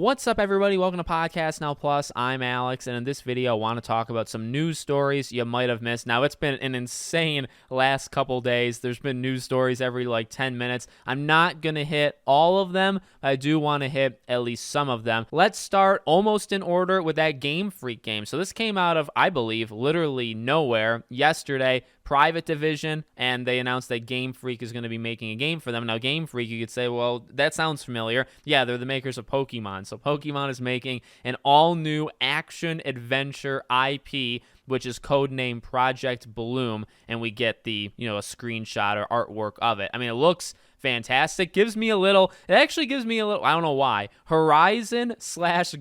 What's up, everybody? Welcome to Podcast Now Plus. I'm Alex, and in this video, I want to talk about some news stories you might have missed. Now, it's been an insane last couple days. There's been news stories every 10 minutes. I'm not going to hit all of them. I do want to hit at least some of them. Let's start almost in order with that Game Freak game. So this came out of, I believe, literally nowhere yesterday. Private division, and they announced that Game Freak is going to be making a game for them. Now, Game Freak, you could say, well, that sounds familiar. Yeah, they're the makers of Pokemon. So Pokemon is making an all-new action-adventure IP, which is codenamed Project Bloom, and we get the, a screenshot or artwork of it. I mean, it looks fantastic. It actually gives me a little, I don't know why, Horizon /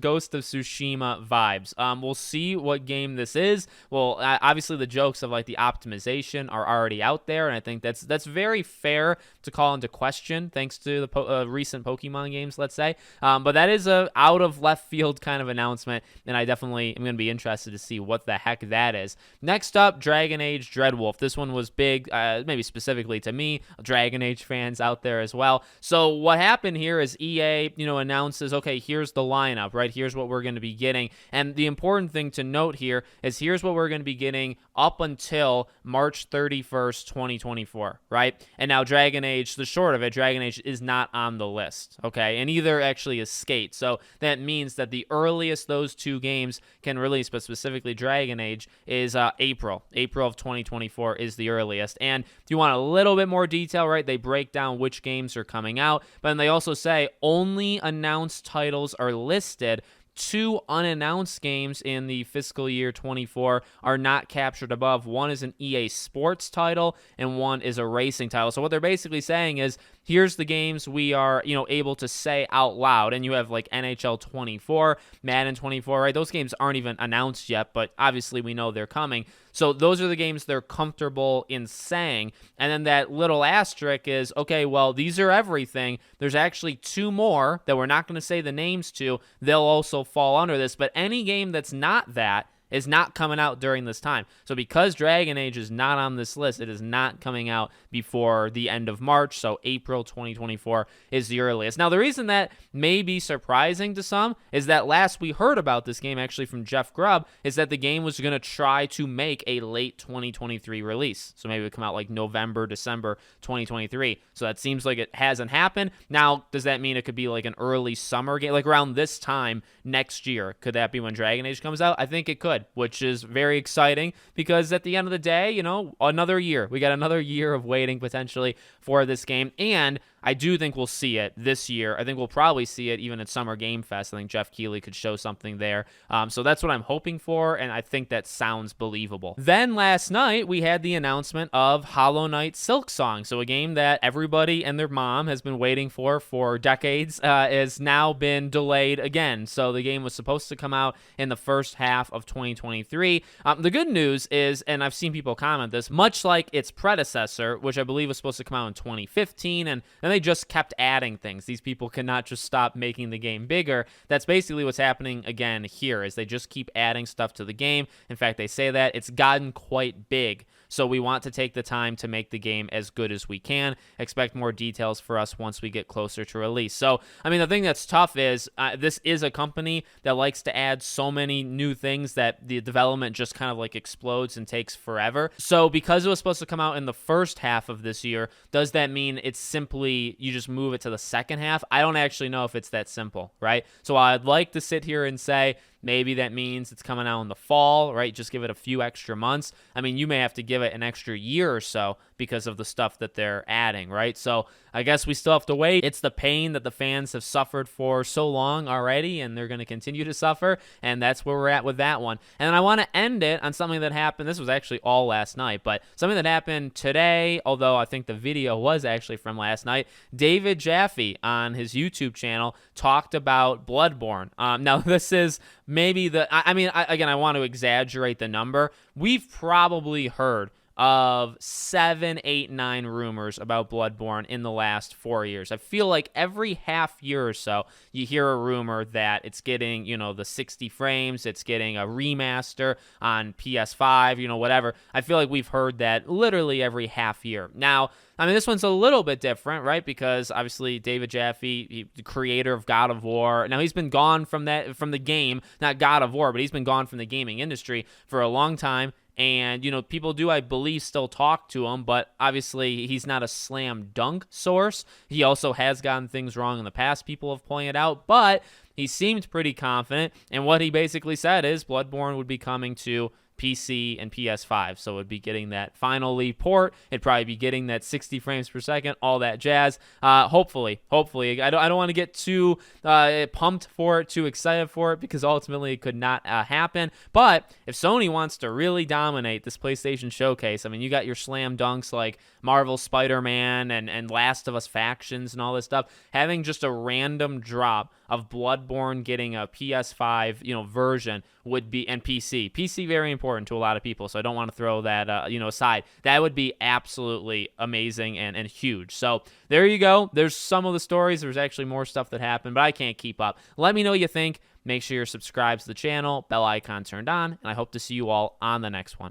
Ghost of Tsushima vibes. We'll see what game this is. Well, obviously the jokes of the optimization are already out there, and I think that's very fair to call into question thanks to the recent Pokemon games, let's say. But that is a out of left field kind of announcement, and I definitely am going to be interested to see what the heck that is. Next up, Dragon Age Dreadwolf. This one was big, maybe specifically to me, Dragon Age fans out there as well. So what happened here is EA, announces, okay, here's the lineup, right? Here's what we're going to be getting. And the important thing to note here is here's what we're going to be getting up until March 31st, 2024, right? And now Dragon Age, the short of it, Dragon Age is not on the list, okay? And either actually is Skate. So that means that the earliest those two games can release, but specifically Dragon Age, is April. April of 2024 is the earliest. And if you want a little bit more detail, right, they break down which games are coming out, but then they also say only announced titles are listed. 2 unannounced games in the fiscal year 24 are not captured above. One is an EA Sports title, and one is a racing title. So what they're basically saying is, here's the games we are, able to say out loud. And you have NHL 24, Madden 24, right? Those games aren't even announced yet, but obviously we know they're coming. So those are the games they're comfortable in saying. And then that little asterisk is, okay, well, these are everything. There's actually 2 more that we're not going to say the names to. They'll also fall under this. But any game that's not that is not coming out during this time. So because Dragon Age is not on this list, it is not coming out before the end of March. So April 2024 is the earliest. Now, the reason that may be surprising to some is that last we heard about this game, actually from Jeff Grubb, is that the game was going to try to make a late 2023 release. So maybe it would come out November, December 2023. So that seems like it hasn't happened. Now, does that mean it could be an early summer game, around this time next year? Could that be when Dragon Age comes out? I think it could, which is very exciting because at the end of the day, another year. We got another year of waiting potentially for this game, and I do think we'll see it this year. I think we'll probably see it even at Summer Game Fest. I think Jeff Keighley could show something there. So that's what I'm hoping for, and I think that sounds believable. Then last night, we had the announcement of Hollow Knight Silksong. So a game that everybody and their mom has been waiting for decades has now been delayed again. So the game was supposed to come out in the first half of 2023. The good news is, and I've seen people comment this, much like its predecessor, which I believe was supposed to come out in 2015, and they just kept adding things. These people cannot just stop making the game bigger. That's basically what's happening again here, is they just keep adding stuff to the game. In fact, they say that it's gotten quite big. So we want to take the time to make the game as good as we can. Expect more details for us once we get closer to release. So, I mean, the thing that's tough is this is a company that likes to add so many new things that the development just kind of explodes and takes forever. So because it was supposed to come out in the first half of this year, does that mean it's simply you just move it to the second half? I don't actually know if it's that simple, right? So I'd like to sit here and say, maybe that means it's coming out in the fall, right? Just give it a few extra months. I mean, you may have to give it an extra year or so because of the stuff that they're adding, right? So I guess we still have to wait. It's the pain that the fans have suffered for so long already, and they're going to continue to suffer, and that's where we're at with that one. And then I want to end it on something that happened. This was actually all last night, but something that happened today, although I think the video was actually from last night. David Jaffe on his YouTube channel talked about Bloodborne. Now, this is maybe I want to exaggerate the number. We've probably heard of 7, 8, 9 rumors about Bloodborne in the last 4 years. I feel like every half year or so, you hear a rumor that it's getting, the 60 frames, it's getting a remaster on PS5, whatever. I feel like we've heard that literally every half year. Now, I mean, this one's a little bit different, right? Because obviously David Jaffe, the creator of God of War, now he's been gone from the game, not God of War, but he's been gone from the gaming industry for a long time. And, people do, I believe, still talk to him, but obviously he's not a slam dunk source. He also has gotten things wrong in the past, people have pointed out, but he seemed pretty confident. And what he basically said is Bloodborne would be coming to PC and PS5, so it would be getting that final Leap port. It'd probably be getting that 60 frames per second, all that jazz. Hopefully, I don't want to get too pumped for it, too excited for it, because ultimately it could not happen. But if Sony wants to really dominate this PlayStation showcase, I mean, you got your slam dunks like Marvel Spider-Man and Last of Us factions and all this stuff. Having just a random drop of Bloodborne getting a PS5, version would be, and PC very important to a lot of people, so I don't want to throw that, aside. That would be absolutely amazing and huge. So there you go. There's some of the stories. There's actually more stuff that happened, but I can't keep up. Let me know what you think. Make sure you're subscribed to the channel, bell icon turned on, and I hope to see you all on the next one.